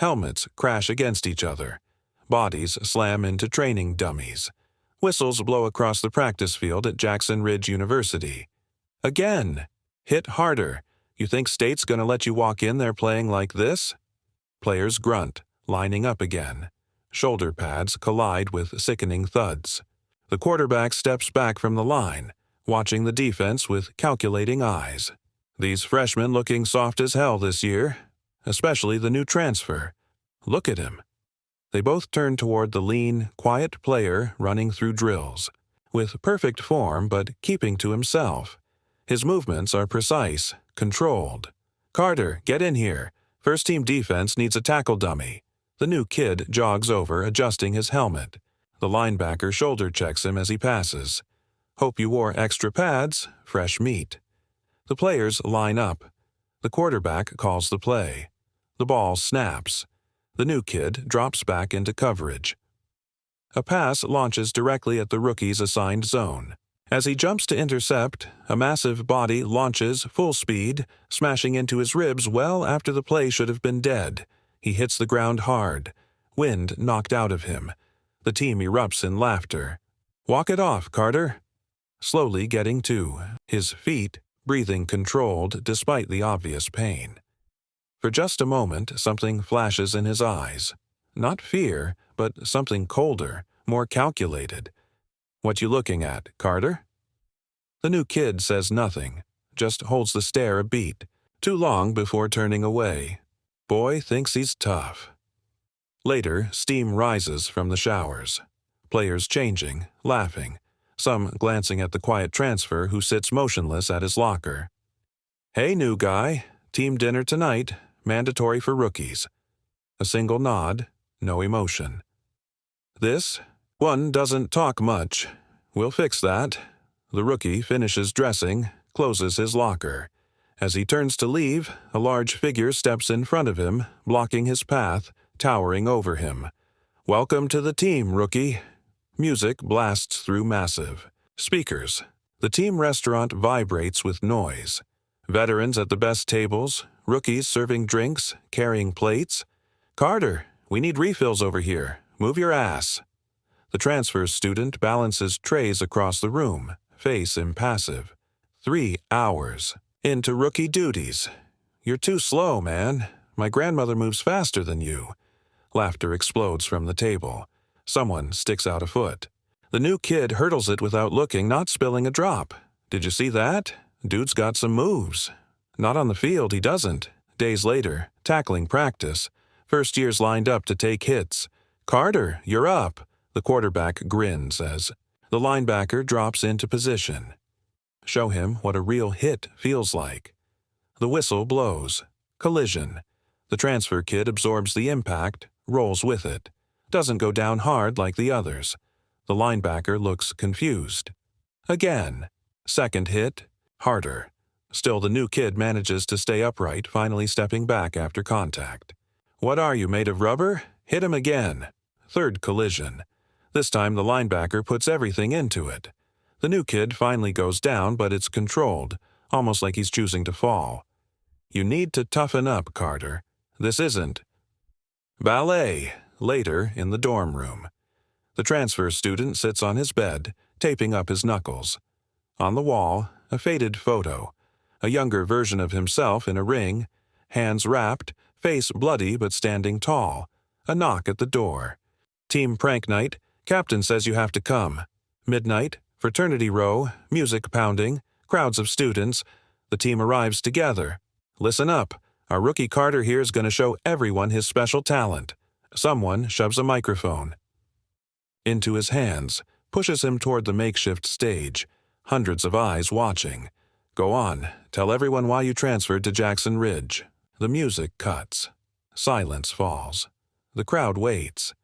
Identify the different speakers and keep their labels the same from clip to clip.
Speaker 1: Helmets crash against each other. Bodies slam into training dummies. Whistles blow across the practice field at Jackson Ridge University. Again! Hit harder. You think State's gonna let you walk in there playing like this? Players grunt, lining up again. Shoulder pads collide with sickening thuds. The quarterback steps back from the line, watching the defense with calculating eyes. These freshmen looking soft as hell this year, especially the new transfer. Look at him. They both turn toward the lean, quiet player running through drills, with perfect form but keeping to himself. His movements are precise, controlled. "Carter, get in here. First-team defense needs a tackle dummy." The new kid jogs over, adjusting his helmet. The linebacker shoulder checks him as he passes. "Hope you wore extra pads, fresh meat." The players line up. The quarterback calls the play. The ball snaps. The new kid drops back into coverage. A pass launches directly at the rookie's assigned zone. As he jumps to intercept, a massive body launches full speed, smashing into his ribs well after the play should have been dead. He hits the ground hard. Wind knocked out of him. The team erupts in laughter. "Walk it off, Carter." Slowly getting to his feet, breathing controlled despite the obvious pain. For just a moment, something flashes in his eyes. Not fear, but something colder, more calculated. "What you looking at, Carter?" The new kid says nothing, just holds the stare a beat, too long before turning away. Boy thinks he's tough. Later, steam rises from the showers. Players changing, laughing, some glancing at the quiet transfer who sits motionless at his locker. "Hey, new guy, team dinner tonight, mandatory for rookies." A single nod, no emotion. "This one doesn't talk much. We'll fix that." The rookie finishes dressing, closes his locker. As he turns to leave, a large figure steps in front of him, blocking his path, towering over him. "Welcome to the team, rookie." Music blasts through massive speakers. The team restaurant vibrates with noise. Veterans at the best tables, rookies serving drinks, carrying plates. "Carter, we need refills over here. Move your ass." The transfer student balances trays across the room, face impassive. 3 hours into rookie duties. "You're too slow, man. My grandmother moves faster than you." Laughter explodes from the table. Someone sticks out a foot. The new kid hurdles it without looking, not spilling a drop. "Did you see that? Dude's got some moves." Not on the field, he doesn't. Days later, tackling practice. First years lined up to take hits. "Carter, you're up." The quarterback grins as the linebacker drops into position. Show him what a real hit feels like. The whistle blows. Collision. The transfer kid absorbs the impact, rolls with it. Doesn't go down hard like the others. The linebacker looks confused. Again. Second hit. Harder. Still the new kid manages to stay upright, finally stepping back after contact. "What are you, made of rubber? Hit him again." Third collision. This time the linebacker puts everything into it. The new kid finally goes down, but it's controlled, almost like he's choosing to fall. "You need to toughen up, Carter. This isn't." Ballet. Later, in the dorm room. The transfer student sits on his bed, taping up his knuckles. On the wall, a faded photo. A younger version of himself in a ring, hands wrapped, face bloody but standing tall. A knock at the door. "Team prank night. Captain says you have to come." Midnight, fraternity row, music pounding, crowds of students. The team arrives together. "Listen up. Our rookie Carter here is going to show everyone his special talent." Someone shoves a microphone into his hands, pushes him toward the makeshift stage. Hundreds of eyes watching. "Go on. Tell everyone why you transferred to Jackson Ridge." The music cuts. Silence falls. The crowd waits.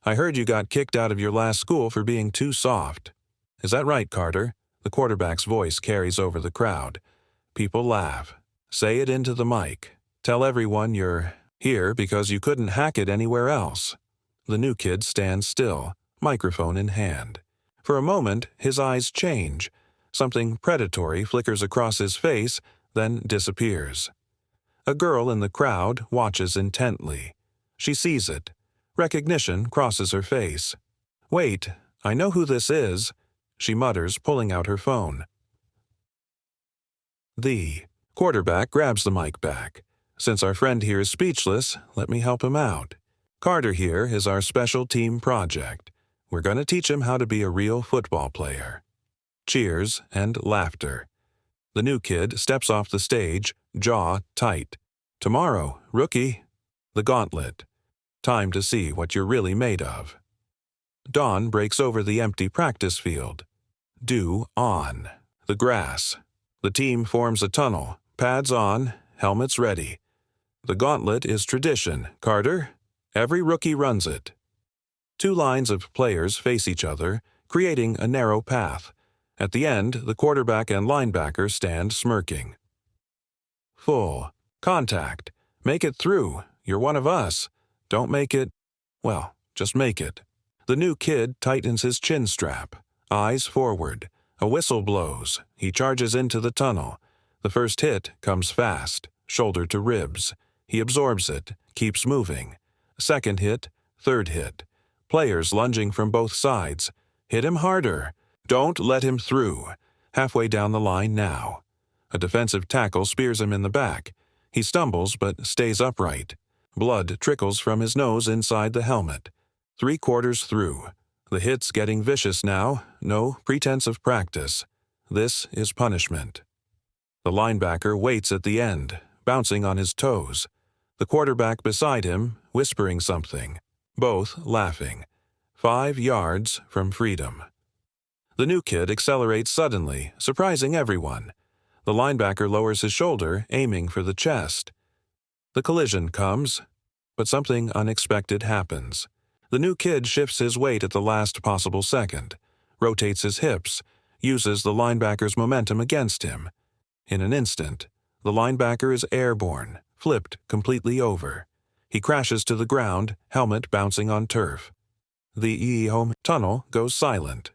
Speaker 1: "I heard you got kicked out of your last school for being too soft." "Is that right, Carter?" The quarterback's voice carries over the crowd. People laugh. "Say it into the mic. Tell everyone you're here because you couldn't hack it anywhere else." The new kid stands still, microphone in hand. For a moment, his eyes change. Something predatory flickers across his face, then disappears. A girl in the crowd watches intently. She sees it. Recognition crosses her face. "Wait, I know who this is," she mutters, pulling out her phone. The quarterback grabs the mic back. "Since our friend here is speechless, let me help him out. Carter here is our special team project. We're going to teach him how to be a real football player." Cheers and laughter. The new kid steps off the stage, jaw tight. "Tomorrow, rookie." The Gauntlet. Time to see what you're really made of. Dawn breaks over the empty practice field. Dew on. The grass. The team forms a tunnel, pads on, helmets ready. The Gauntlet is tradition, Carter. Every rookie runs it. Two lines of players face each other, creating a narrow path. At the end, the quarterback and linebacker stand smirking. Full. Contact. Make it through. You're one of us. Don't make it, well, just make it. The new kid tightens his chin strap. Eyes forward. A whistle blows. He charges into the tunnel. The first hit comes fast, shoulder to ribs. He absorbs it, keeps moving. Second hit, third hit. Players lunging from both sides. Hit him harder. Don't let him through. Halfway down the line now. A defensive tackle spears him in the back. He stumbles but stays upright. Blood trickles from his nose inside the helmet. 3/4 through. The hit's getting vicious now, no pretense of practice. This is punishment. The linebacker waits at the end, bouncing on his toes. The quarterback beside him, whispering something. Both laughing. 5 yards from freedom. The new kid accelerates suddenly, surprising everyone. The linebacker lowers his shoulder, aiming for the chest. The collision comes, but something unexpected happens. The new kid shifts his weight at the last possible second, rotates his hips, uses the linebacker's momentum against him. In an instant, the linebacker is airborne, flipped completely over. He crashes to the ground, helmet bouncing on turf. The home tunnel goes silent.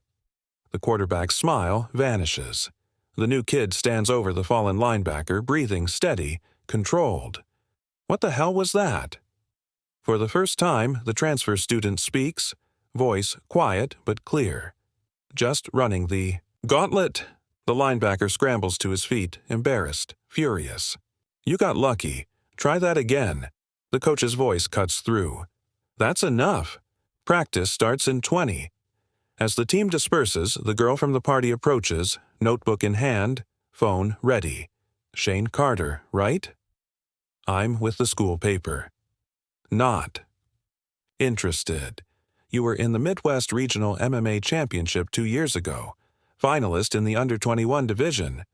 Speaker 1: The quarterback's smile vanishes. The new kid stands over the fallen linebacker, breathing steady, controlled. What the hell was that? For the first time, the transfer student speaks, voice quiet but clear. Just running the Gauntlet. The linebacker scrambles to his feet, embarrassed, furious. "You got lucky. Try that again." The coach's voice cuts through. "That's enough. Practice starts in 20. As the team disperses, the girl from the party approaches, notebook in hand, phone ready. "Shane Carter, right?" "I'm with the school paper." "Not interested. You were in the Midwest Regional MMA Championship 2 years ago. Finalist in the under-21 division."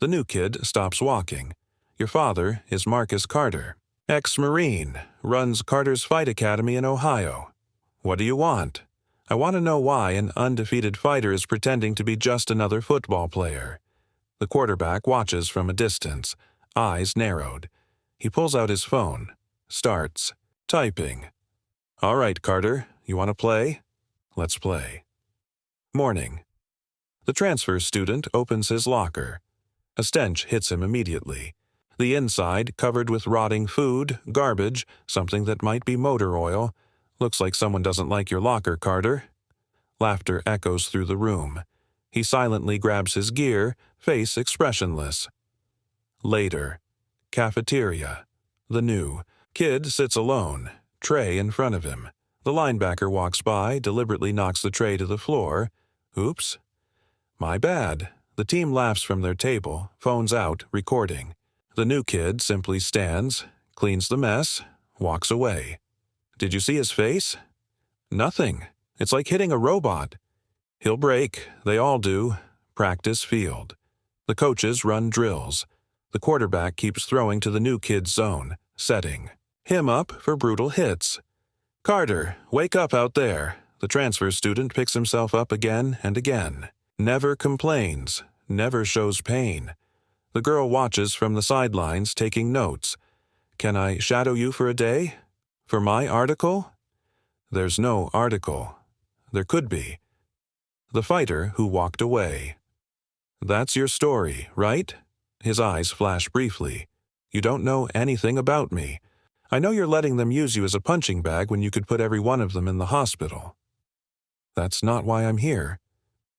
Speaker 1: The new kid stops walking. "Your father is Marcus Carter. Ex-Marine, runs Carter's Fight Academy in Ohio. What do you want?" "I want to know why an undefeated fighter is pretending to be just another football player." The quarterback watches from a distance, eyes narrowed. He pulls out his phone, starts typing. "All right, Carter, you want to play? Let's play." Morning. The transfer student opens his locker. A stench hits him immediately. The inside covered with rotting food, garbage, something that might be motor oil. "Looks like someone doesn't like your locker, Carter." Laughter echoes through the room. He silently grabs his gear, face expressionless. Later. Cafeteria. The new kid sits alone, tray in front of him. The linebacker walks by, deliberately knocks the tray to the floor. "Oops. My bad." The team laughs from their table, phones out, recording. The new kid simply stands, cleans the mess, walks away. "Did you see his face?" "Nothing. It's like hitting a robot." "He'll break. They all do." Practice field. The coaches run drills. The quarterback keeps throwing to the new kid's zone, setting him up for brutal hits. "Carter, wake up out there." The transfer student picks himself up again and again. Never complains, never shows pain. The girl watches from the sidelines, taking notes. "Can I shadow you for a day? For my article?" There's no article. There could be. The fighter who walked away. "That's your story, right?" His eyes flash briefly. "You don't know anything about me. I know you're letting them use you as a punching bag when you could put every one of them in the hospital. That's not why I'm here.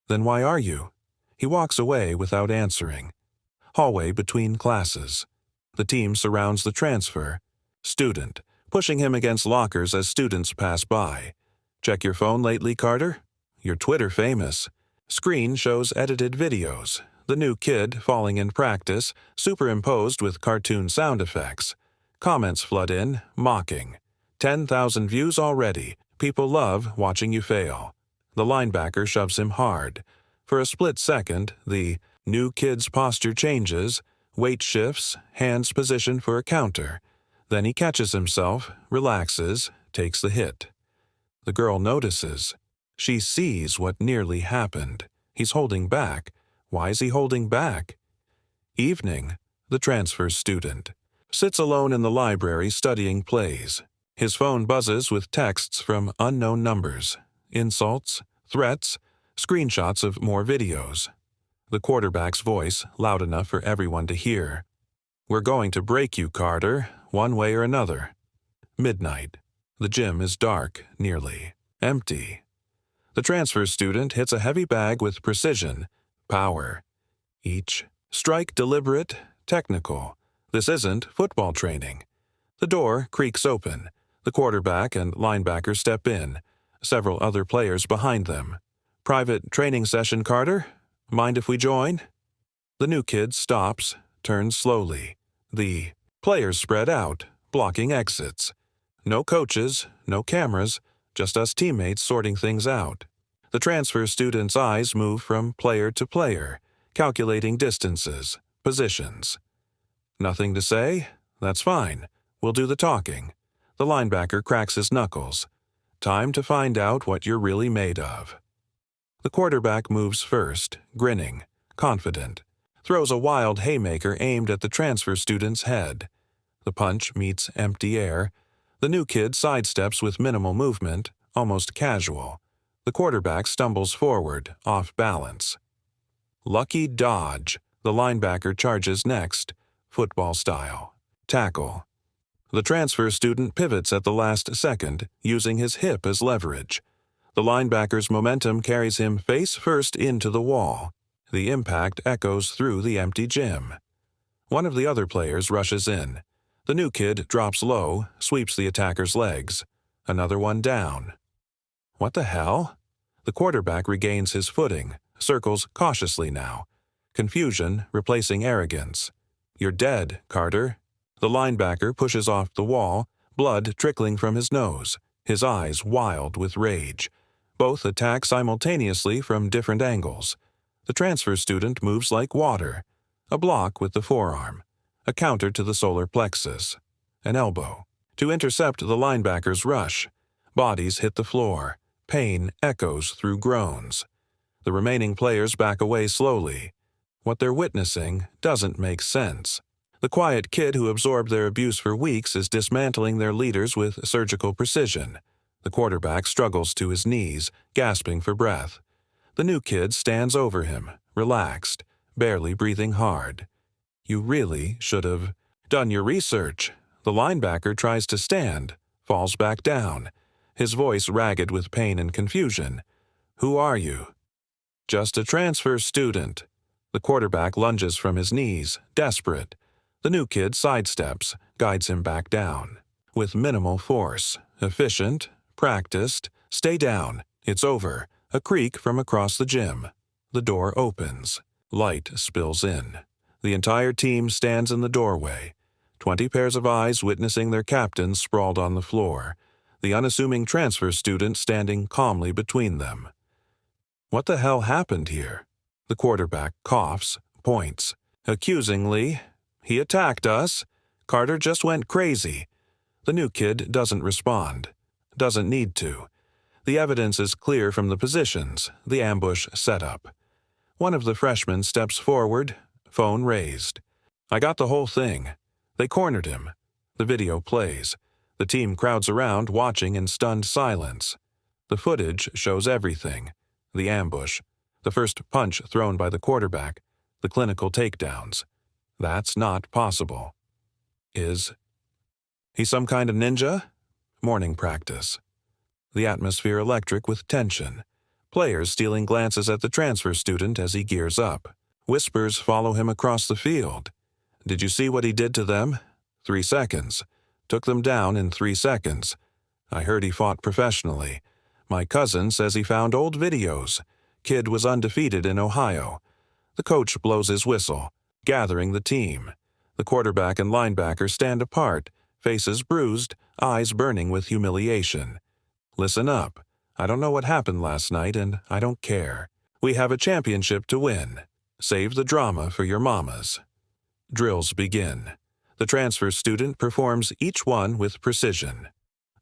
Speaker 1: Then why are you? He walks away without answering. Hallway between classes. The team surrounds the transfer. Student, pushing him against lockers as students pass by. Check your phone lately, Carter? You're Twitter famous. Screen shows edited videos. The new kid falling in practice, superimposed with cartoon sound effects. Comments flood in, mocking. 10,000 views already. People love watching you fail. The linebacker shoves him hard. For a split second, the new kid's posture changes, weight shifts, hands position for a counter. Then he catches himself, relaxes, takes the hit. The girl notices. She sees what nearly happened. He's holding back. Why is he holding back? Evening. The transfer student sits alone in the library studying plays. His phone buzzes with texts from unknown numbers, insults, threats, screenshots of more videos. The quarterback's voice, loud enough for everyone to hear. We're going to break you, Carter, one way or another. Midnight. The gym is dark, nearly empty. The transfer student hits a heavy bag with precision, power. Each strike deliberate, technical. This isn't football training. The door creaks open. The quarterback and linebacker step in. Several other players behind them. Private training session, Carter? Mind if we join? The new kid stops, turns slowly. The players spread out, blocking exits. No coaches, no cameras, just us teammates sorting things out. The transfer student's eyes move from player to player, calculating distances, positions. Nothing to say? That's fine. We'll do the talking. The linebacker cracks his knuckles. Time to find out what you're really made of. The quarterback moves first, grinning, confident. Throws a wild haymaker aimed at the transfer student's head. The punch meets empty air. The new kid sidesteps with minimal movement, almost casual. The quarterback stumbles forward, off balance. Lucky dodge. The linebacker charges next, football style. Tackle. The transfer student pivots at the last second, using his hip as leverage. The linebacker's momentum carries him face first into the wall. The impact echoes through the empty gym. One of the other players rushes in. The new kid drops low, sweeps the attacker's legs. Another one down. What the hell? The quarterback regains his footing, circles cautiously now. Confusion replacing arrogance. You're dead, Carter. The linebacker pushes off the wall, blood trickling from his nose, his eyes wild with rage. Both attack simultaneously from different angles. The transfer student moves like water. A block with the forearm. A counter to the solar plexus. An elbow. To intercept the linebacker's rush. Bodies hit the floor. Pain echoes through groans. The remaining players back away slowly. What they're witnessing doesn't make sense. The quiet kid who absorbed their abuse for weeks is dismantling their leaders with surgical precision. The quarterback struggles to his knees, gasping for breath. The new kid stands over him, relaxed, barely breathing hard. You really should have done your research. The linebacker tries to stand, falls back down, his voice ragged with pain and confusion. Who are you? Just a transfer student. The quarterback lunges from his knees, desperate. The new kid sidesteps, guides him back down. With minimal force, efficient, practiced, stay down, it's over. A creak from across the gym. The door opens. Light spills in. The entire team stands in the doorway. 20 pairs of eyes witnessing their captain sprawled on the floor. The unassuming transfer student standing calmly between them. What the hell happened here? The quarterback coughs, points. Accusingly, he attacked us. Carter just went crazy. The new kid doesn't respond. Doesn't need to. The evidence is clear from the positions, the ambush setup. One of the freshmen steps forward, phone raised. I got the whole thing. They cornered him. The video plays. The team crowds around, watching in stunned silence. The footage shows everything. The ambush. The first punch thrown by the quarterback. The clinical takedowns. That's not possible. Is He's some kind of ninja? Morning practice. The atmosphere electric with tension. Players stealing glances at the transfer student as he gears up. Whispers follow him across the field. Did you see what he did to them? 3 seconds. Took them down in 3 seconds. I heard he fought professionally. My cousin says he found old videos. Kid was undefeated in Ohio. The coach blows his whistle, gathering the team. The quarterback and linebacker stand apart, faces bruised, eyes burning with humiliation. Listen up. I don't know what happened last night, and I don't care. We have a championship to win. Save the drama for your mamas. Drills begin. The transfer student performs each one with precision.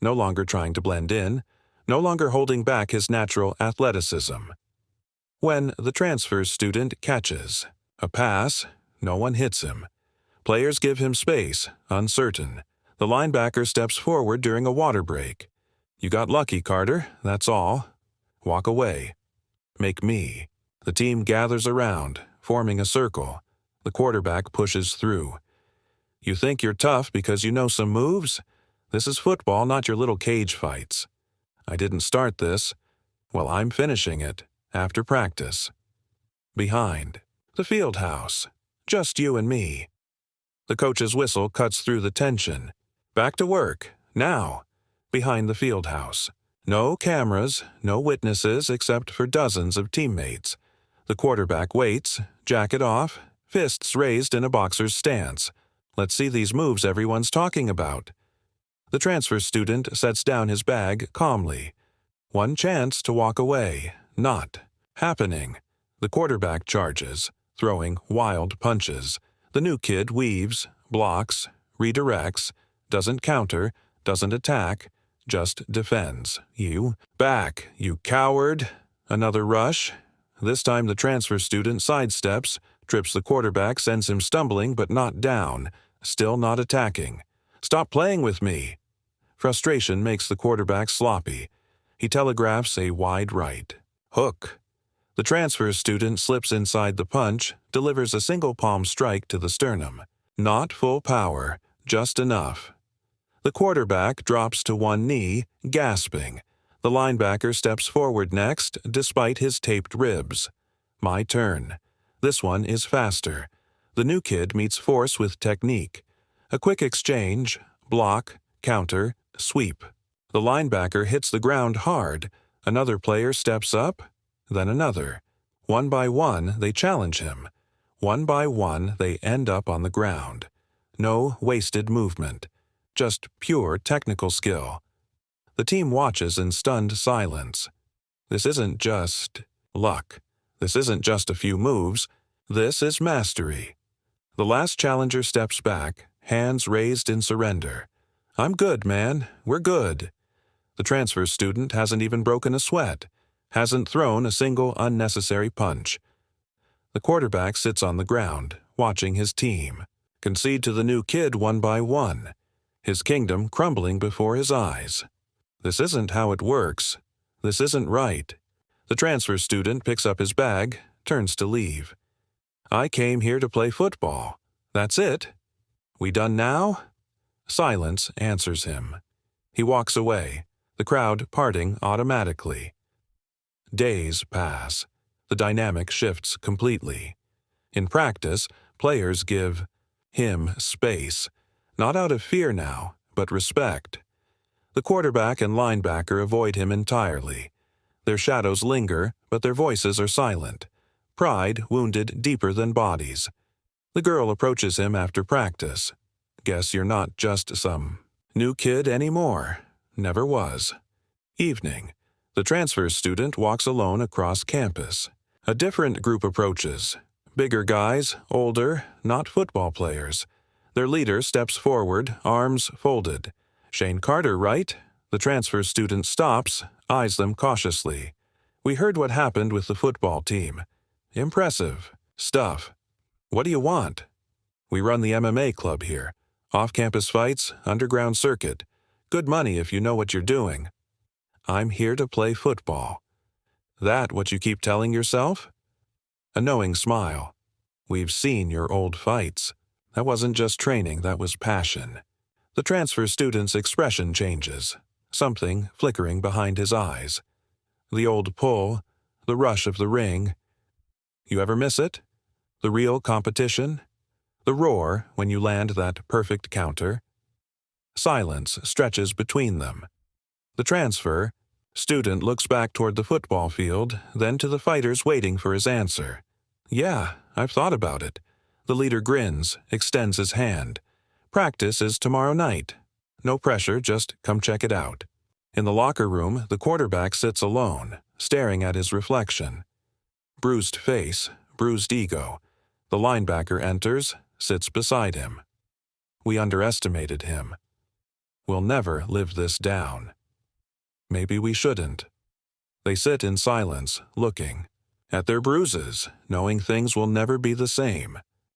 Speaker 1: No longer trying to blend in, no longer holding back his natural athleticism. When the transfer student catches a pass, no one hits him. Players give him space, uncertain. The linebacker steps forward during a water break. You got lucky, Carter, that's all. Walk away. Make me. The team gathers around, forming a circle. The quarterback pushes through. You think you're tough because you know some moves? This is football, not your little cage fights. I didn't start this. Well, I'm finishing it, after practice. Behind. The field house. Just you and me. The coach's whistle cuts through the tension. Back to work, now. Behind the field house. No cameras, no witnesses except for dozens of teammates. The quarterback waits, jacket off, fists raised in a boxer's stance. Let's see these moves everyone's talking about. The transfer student sets down his bag calmly. One chance to walk away, not happening. The quarterback charges, throwing wild punches. The new kid weaves, blocks, redirects, doesn't counter, doesn't attack, just defends. You back, you coward. Another rush. This time the transfer student sidesteps, trips the quarterback, sends him stumbling but not down, still not attacking. Stop playing with me. Frustration makes the quarterback sloppy. He telegraphs a wide right. Hook. The transfer student slips inside the punch, delivers a single palm strike to the sternum. Not full power, just enough. The quarterback drops to one knee, gasping. The linebacker steps forward next, despite his taped ribs. My turn. This one is faster. The new kid meets force with technique. A quick exchange, block, counter, sweep. The linebacker hits the ground hard. Another player steps up, then another. One by one, they challenge him. One by one, they end up on the ground. No wasted movement. Just pure technical skill. The team watches in stunned silence. This isn't just luck. This isn't just a few moves. This is mastery. The last challenger steps back, hands raised in surrender. I'm good, man. We're good. The transfer student hasn't even broken a sweat, hasn't thrown a single unnecessary punch. The quarterback sits on the ground, watching his team concede to the new kid one by one, his kingdom crumbling before his eyes. This isn't how it works. This isn't right. The transfer student picks up his bag, turns to leave. I came here to play football. That's it. We done now? Silence answers him. He walks away, the crowd parting automatically. Days pass. The dynamic shifts completely. In practice, players give him space, not out of fear now, but respect. The quarterback and linebacker avoid him entirely. Their shadows linger, but their voices are silent. Pride wounded deeper than bodies. The girl approaches him after practice. Guess you're not just some new kid anymore. Never was. Evening. The transfer student walks alone across campus. A different group approaches. Bigger guys, older, not football players. Their leader steps forward, arms folded. Shane Carter, right? The transfer student stops, eyes them cautiously. We heard what happened with the football team. Impressive stuff. What do you want? We run the MMA club here. Off-campus fights, underground circuit. Good money if you know what you're doing. I'm here to play football. That what you keep telling yourself? A knowing smile. We've seen your old fights. That wasn't just training, that was passion. The transfer student's expression changes, something flickering behind his eyes. The old pull, the rush of the ring. You ever miss it? The real competition? The roar when you land that perfect counter? Silence stretches between them. The transfer student looks back toward the football field, then to the fighters waiting for his answer. Yeah, I've thought about it. The leader grins, extends his hand. Practice is tomorrow night. No pressure, just come check it out. In the locker room, the quarterback sits alone, staring at his reflection. Bruised face, bruised ego. The linebacker enters, sits beside him. We underestimated him. We'll never live this down. Maybe we shouldn't. They sit in silence, looking at their bruises, knowing things will never be the same.